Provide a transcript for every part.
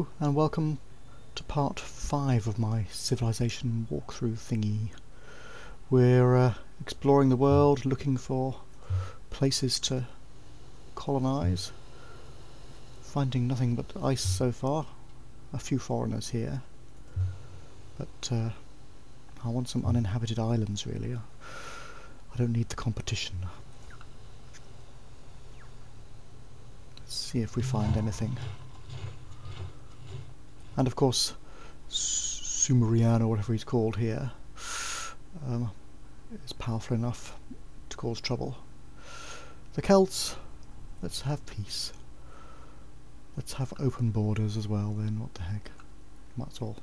And welcome to part 5 of my civilization walkthrough thingy. We're exploring the world, looking for places to colonise, finding nothing but ice so far. A few foreigners here, but I want some uninhabited islands really. I don't need the competition. Let's see if we find anything. And of course, Sumerian, or whatever he's called here, is powerful enough to cause trouble. The Celts, let's have peace. Let's have open borders as well then, what the heck. That's all.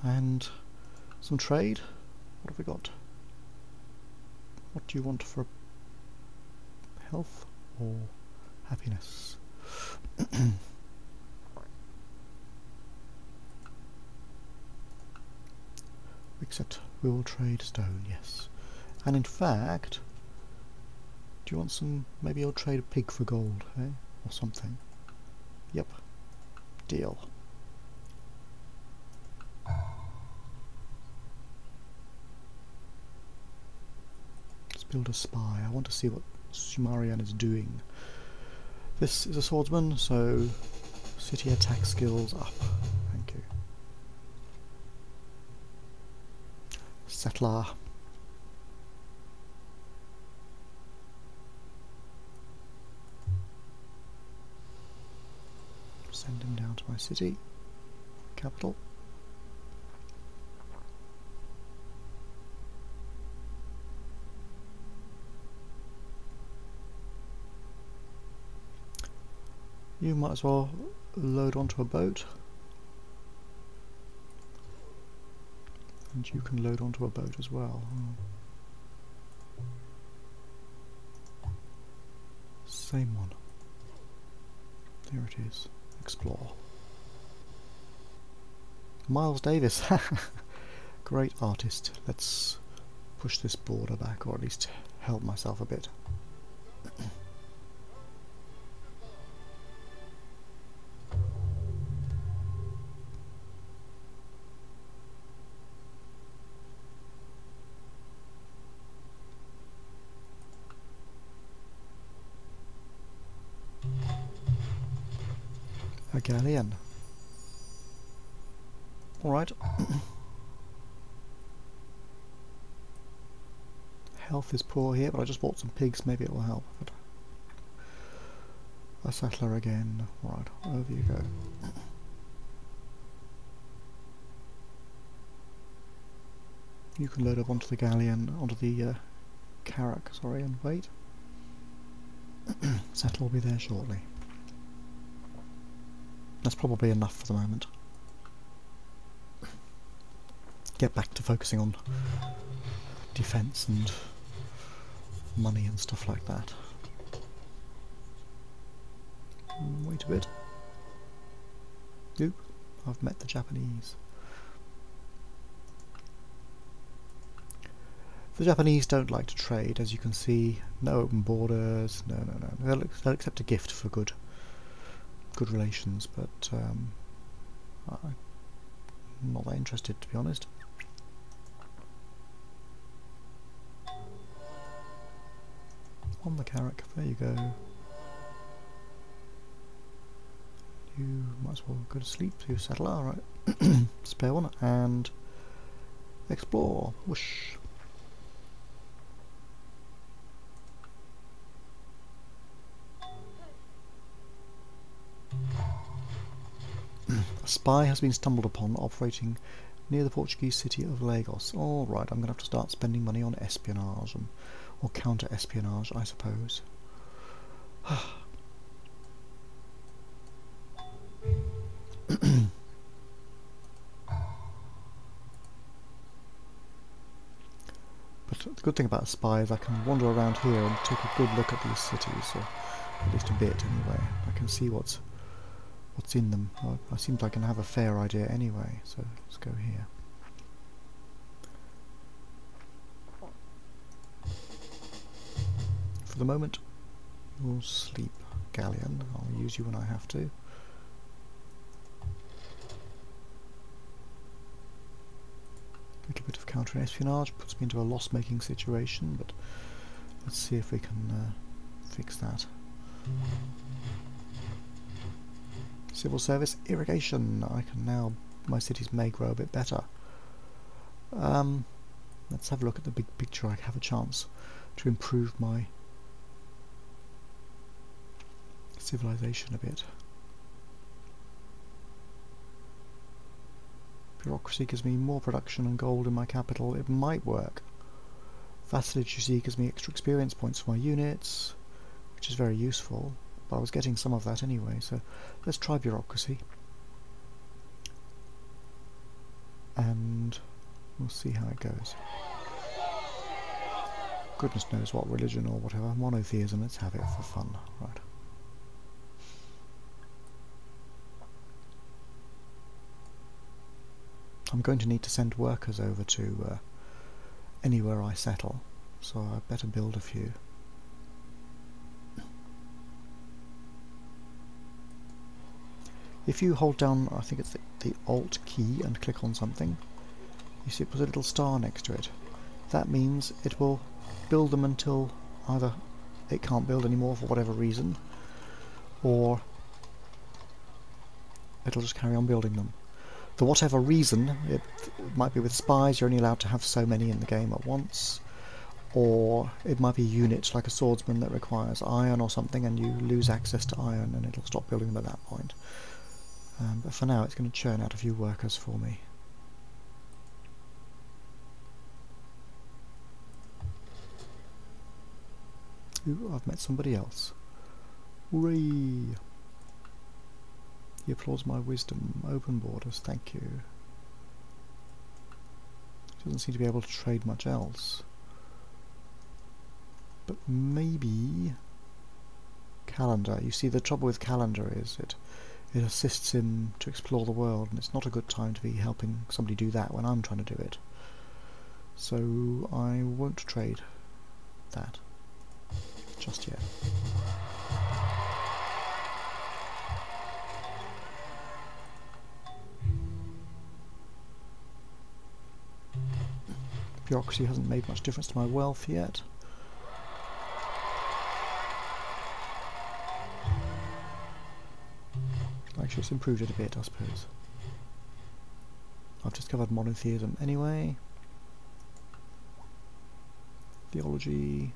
And some trade. What have we got? What do you want for health or happiness? Except we will trade stone, yes. And in fact, do you want some, maybe I'll trade a pig for gold, eh? Or something. Yep. Deal. Let's build a spy. I want to see what Sumerian is doing. This is a swordsman, so city attack skills up. Thank you. Settler. Send him down to my city, capital. You might as well load onto a boat. And you can load onto a boat as well. Same one. There it is. Explore. Miles Davis. Great artist. Let's push this border back, or at least help myself a bit. A galleon. Alright. Health is poor here, but I just bought some pigs, maybe it will help. But a settler again. Alright, over you go. You can load up onto the galleon, onto the carrack, sorry, and wait. Settler will be there shortly. That's probably enough for the moment. Get back to focusing on defence and money and stuff like that. Wait a bit. Oop, I've met the Japanese. The Japanese don't like to trade, as you can see. No open borders, no. They'll accept a gift for good relations, but I'm not that interested, to be honest. On the carrack, there you go. You might as well go to sleep, you settler, alright. Spare one, and explore. Whoosh. A spy has been stumbled upon operating near the Portuguese city of Lagos. Alright, I'm going to have to start spending money on espionage, or counter-espionage, I suppose. But the good thing about a spy is I can wander around here and take a good look at these cities, or at least a bit anyway. I can see what's in them. I seem like I can have a fair idea anyway, so let's go here. For the moment, you'll sleep, galleon. I'll use you when I have to. counter espionage puts me into a loss-making situation, but let's see if we can fix that. Civil service irrigation. I can now, my cities may grow a bit better. Let's have a look at the big picture. I have a chance to improve my civilization a bit. Bureaucracy gives me more production and gold in my capital. It might work. Vassalage, you see, gives me extra experience points for my units, which is very useful, but I was getting some of that anyway, so let's try bureaucracy. And we'll see how it goes. Goodness knows what religion or whatever. Monotheism, let's have it for fun. Right. I'm going to need to send workers over to anywhere I settle, so I'd better build a few. If you hold down, I think it's the Alt key, and click on something, you see it puts a little star next to it. That means it will build them until either it can't build anymore for whatever reason, or it'll just carry on building them. For whatever reason, it might be with spies, you're only allowed to have so many in the game at once, or it might be a unit like a swordsman that requires iron or something, and you lose access to iron and it'll stop building them at that point. But for now it's going to churn out a few workers for me. Ooh, I've met somebody else. Hooray! He applauds my wisdom. Open borders, thank you. Doesn't seem to be able to trade much else. But maybe calendar. You see, the trouble with calendar is it assists him to explore the world, and it's not a good time to be helping somebody do that when I'm trying to do it. So I won't trade that just yet. Bureaucracy hasn't made much difference to my wealth yet. Actually, it's improved it a bit, I suppose. I've discovered monotheism anyway. Theology,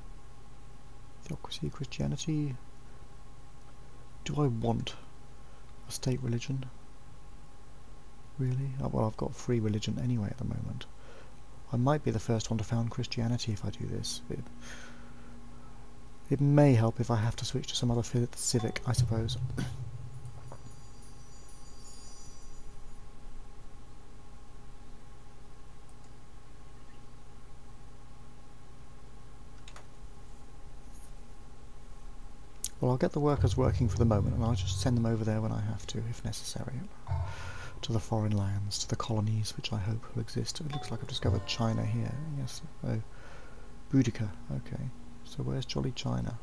theocracy, Christianity. Do I want a state religion? Really? Oh, well, I've got free religion anyway at the moment. I might be the first one to found Christianity if I do this. It may help if I have to switch to some other civic, I suppose. Well, I'll get the workers working for the moment, and I'll just send them over there when I have to, if necessary. To the foreign lands, to the colonies, which I hope will exist. It looks like I've discovered China here. Yes. Oh, Boudica. Okay. So where's jolly China?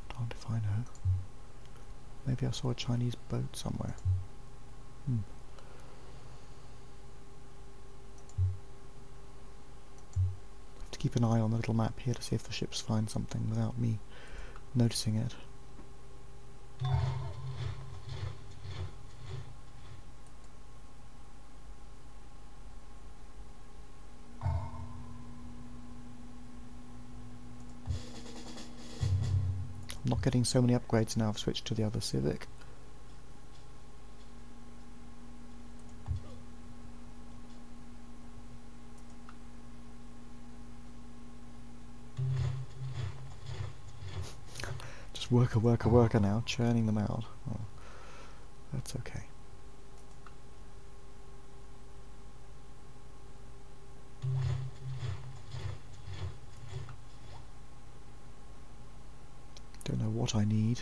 Darned if I know. Maybe I saw a Chinese boat somewhere. Have to keep an eye on the little map here to see if the ships find something without me noticing it. I'm not getting so many upgrades now. I've switched to the other civic. Just worker now, churning them out. Oh, that's okay. Don't know what I need.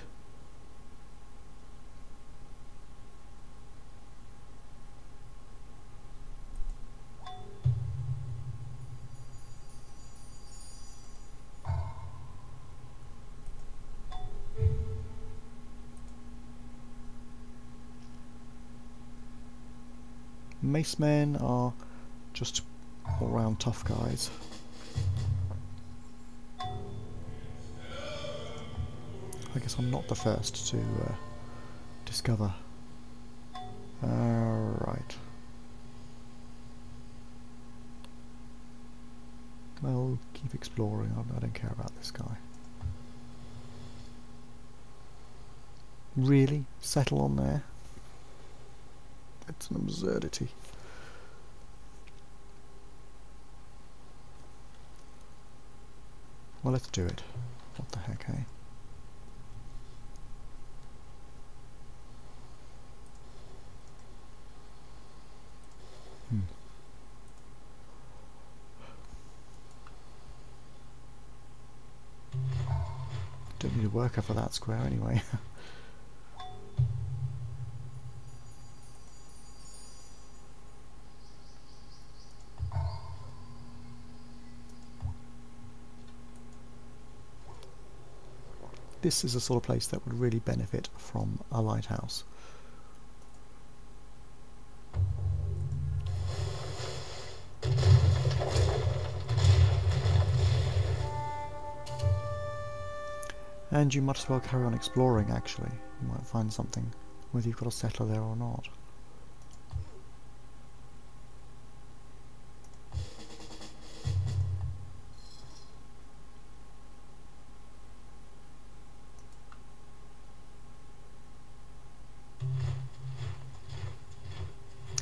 Mace men are just all round tough guys. I guess I'm not the first to discover. Right. Well, keep exploring. I don't care about this guy. Really? Settle on there? It's an absurdity. Well, let's do it. What the heck, eh? Don't need a worker for that square anyway. This is the sort of place that would really benefit from a lighthouse. And you might as well carry on exploring, actually. You might find something, whether you've got a settler there or not.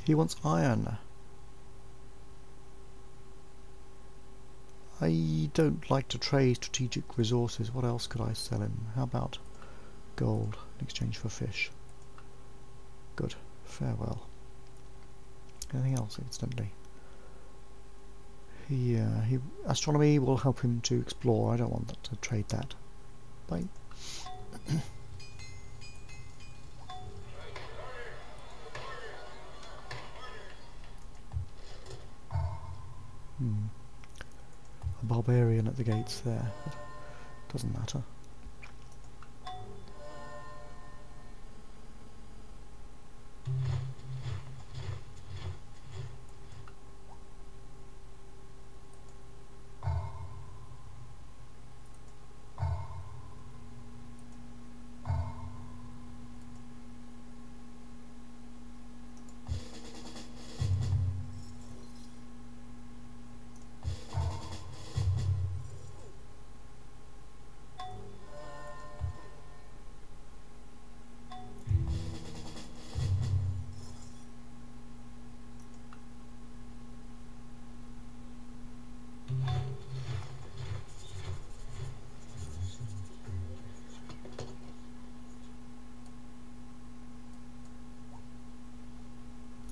He wants iron. I don't like to trade strategic resources. What else could I sell him? How about gold in exchange for fish? Good. Farewell. Anything else, instantly? Astronomy will help him to explore. I don't want to trade that. Bye. A barbarian at the gates there, but doesn't matter.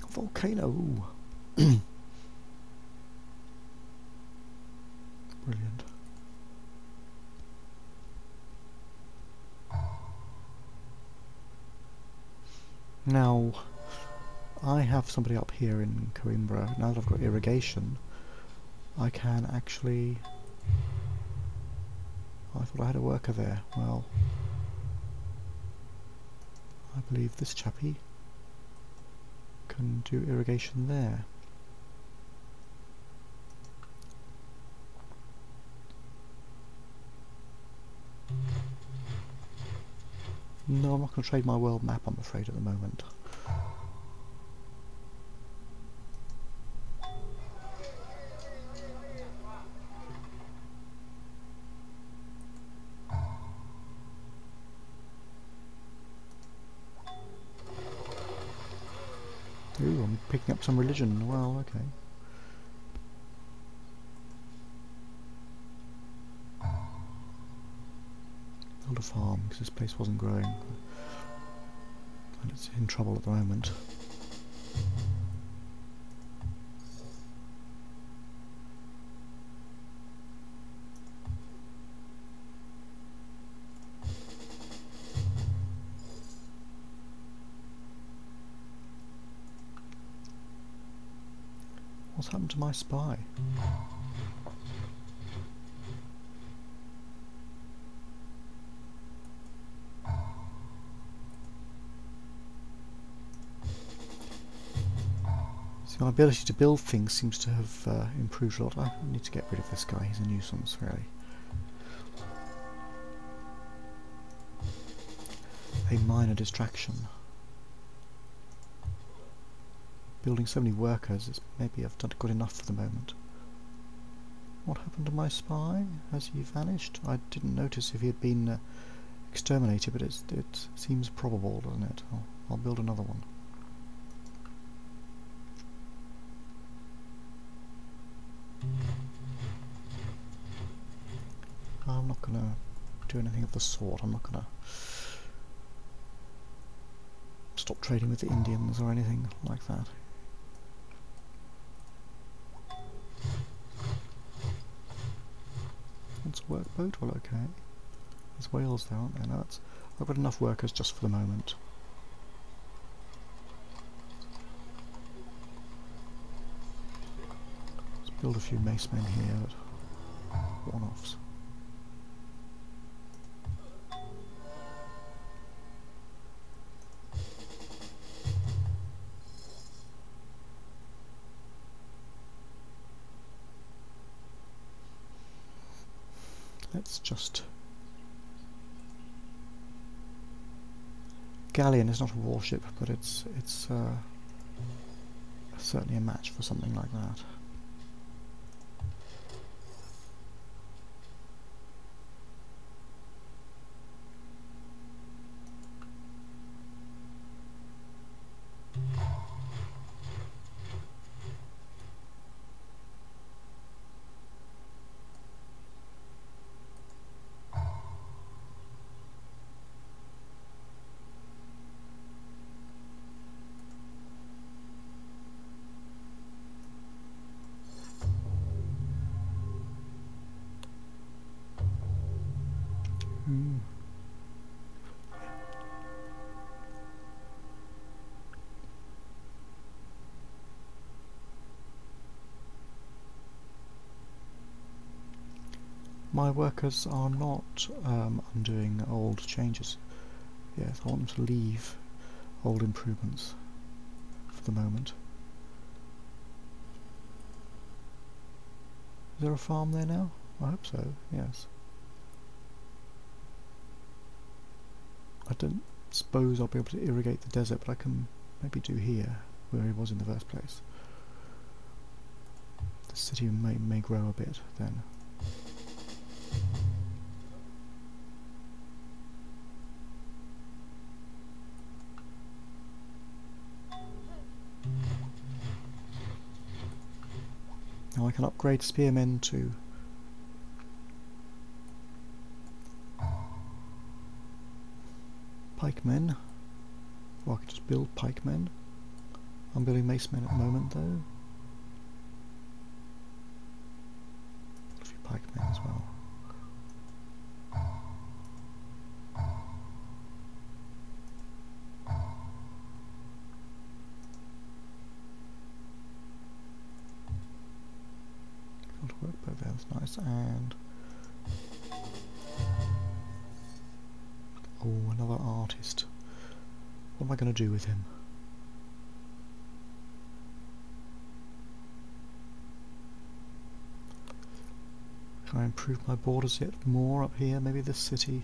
Volcano. Brilliant. Now, I have somebody up here in Coimbra. Now that I've got irrigation, I can actually... I thought I had a worker there. Well, I believe this chappie can do irrigation there. No, I'm not going to trade my world map, I'm afraid, at the moment. Ooh, I'm picking up some religion. Well, okay. Build a farm, because this place wasn't growing. And it's in trouble at the moment. What's happened to my spy? So my ability to build things seems to have improved a lot. I need to get rid of this guy, he's a nuisance really. A minor distraction. Building so many workers, maybe I've done good enough for the moment. What happened to my spy? Has he vanished? I didn't notice if he had been exterminated, but it seems probable, doesn't it? I'll build another one. I'm not going to do anything of the sort. I'm not going to stop trading with the Indians or anything like that. What's a workboat? Well, okay. There's whales there, aren't there? No, I've got enough workers just for the moment. Let's build a few mace men here, but one-offs. Let's just... Galleon is not a warship, but it's certainly a match for something like that. My workers are not undoing old changes. Yes, I want them to leave old improvements for the moment. Is there a farm there now? I hope so, yes. I don't suppose I'll be able to irrigate the desert, but I can maybe do here, where he was in the first place. The city may grow a bit then. Now I can upgrade spearmen to pikemen, or I could just build pikemen. I'm building macemen at the moment though. A few pikemen as well. Got a workboat there, that's nice. And oh, another artist. What am I going to do with him? Can I improve my borders yet more up here? Maybe this city.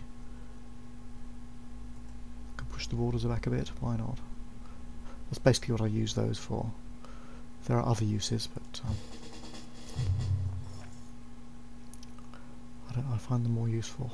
I can push the borders back a bit, why not? That's basically what I use those for. There are other uses, but I find them more useful.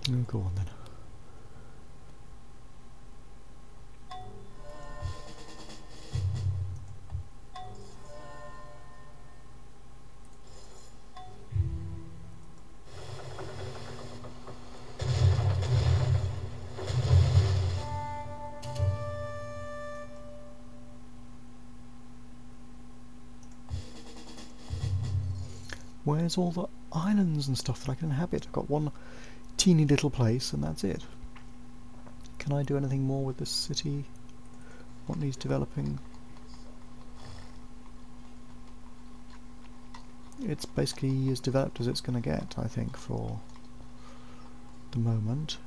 Oh, go on then. Where's all the islands and stuff that I can inhabit? I've got one teeny little place and that's it. Can I do anything more with this city? What needs developing? It's basically as developed as it's going to get, I think, for the moment.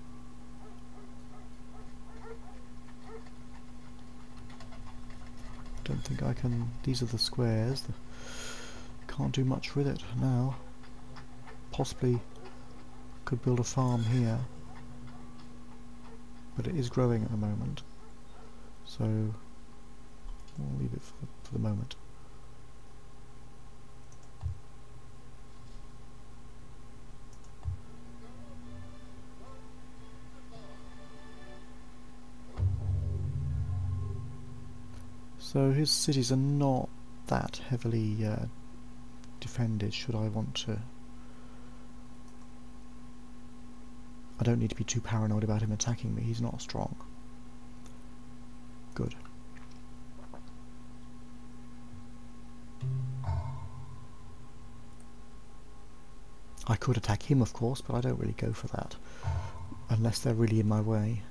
Don't think I can... These are the squares. Can't do much with it now. Possibly could build a farm here, but it is growing at the moment, so we'll leave it for the moment. So his cities are not that heavily defended, should I want to. I don't need to be too paranoid about him attacking me, he's not strong. Good. I could attack him, of course, but I don't really go for that, unless they're really in my way.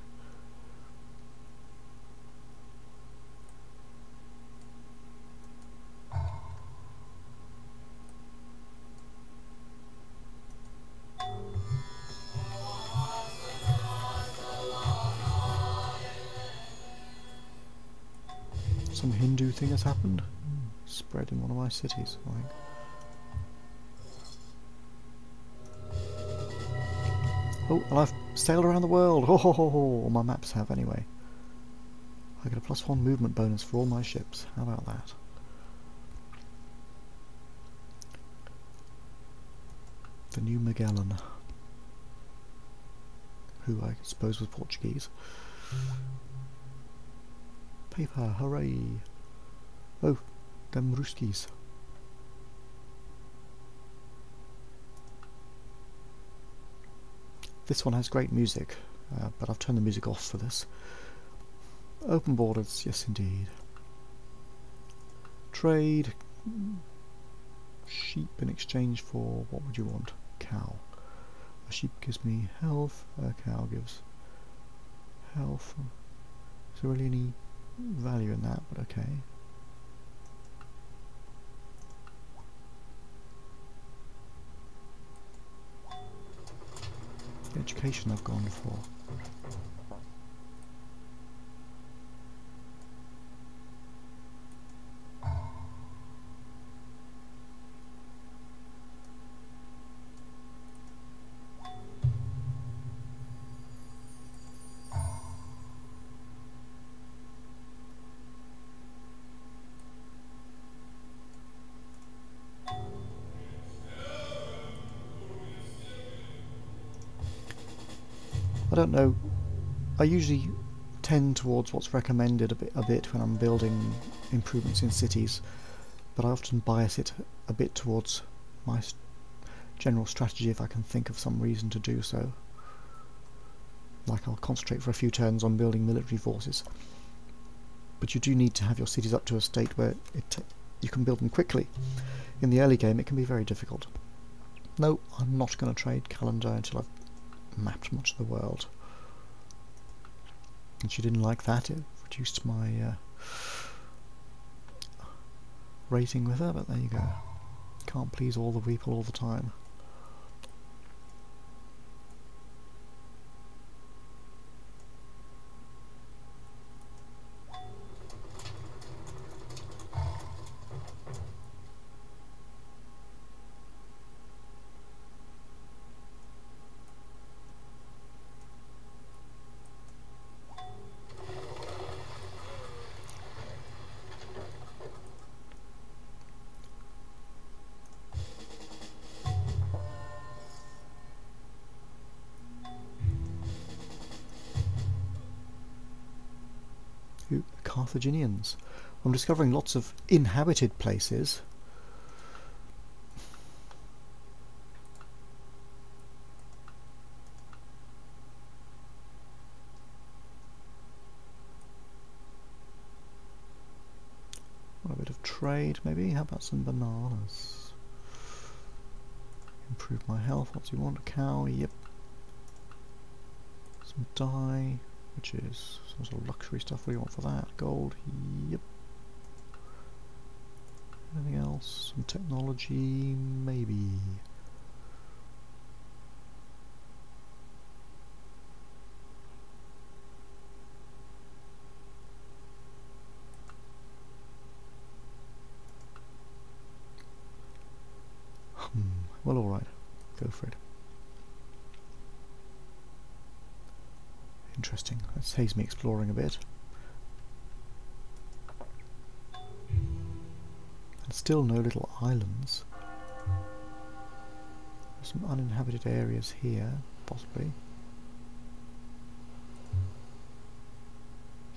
Some Hindu thing has happened. Spread in one of my cities, I think. Oh, and I've sailed around the world! Ho ho ho ho! All my maps have, anyway. I get a +1 movement bonus for all my ships. How about that? The New Magellan. Who I suppose was Portuguese. Paper, hooray! Oh, them Ruskies. This one has great music, but I've turned the music off for this. Open borders, yes indeed. Trade. Sheep in exchange for, what would you want? Cow. A sheep gives me health, a cow gives health. Is there really any value in that, but okay. Education I've gone for. I don't know, I usually tend towards what's recommended a bit when I'm building improvements in cities, but I often bias it a bit towards my general strategy if I can think of some reason to do so. Like I'll concentrate for a few turns on building military forces, but you do need to have your cities up to a state where you can build them quickly. In the early game it can be very difficult. No, I'm not going to trade Calendar until I've mapped much of the world. And she didn't like that, it reduced my rating with her, but there you go. Can't please all the people all the time. Ooh, Carthaginians. I'm discovering lots of inhabited places. Want a bit of trade maybe? How about some bananas? Improve my health. What do you want? A cow? Yep. Some dye, which is some sort of luxury stuff. What do you want for that? Gold? Yep. Anything else? Some technology? Maybe. Well, alright. Go for it. Interesting. That saves me exploring a bit. And still no little islands. There's some uninhabited areas here, possibly.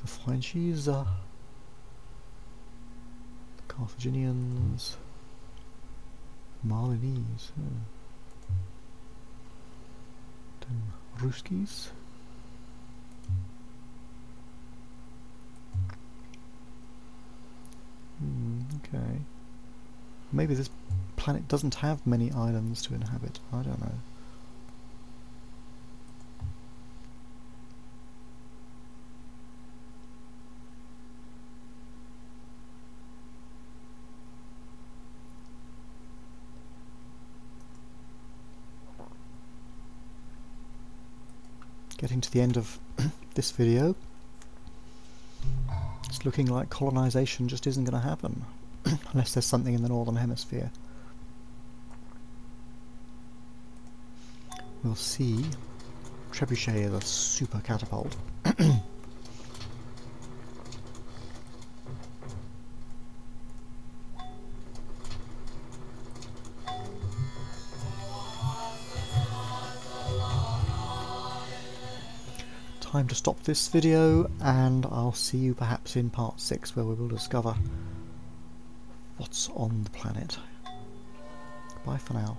The Frenchies, the Carthaginians, Marlinese, then Ruskies. Okay. Maybe this planet doesn't have many islands to inhabit. I don't know. Getting to the end of this video. It's looking like colonisation just isn't going to happen unless there's something in the northern hemisphere. We'll see. Trebuchet is a super catapult. Time to stop this video, and I'll see you perhaps in part 6 where we will discover what's on the planet. Bye for now.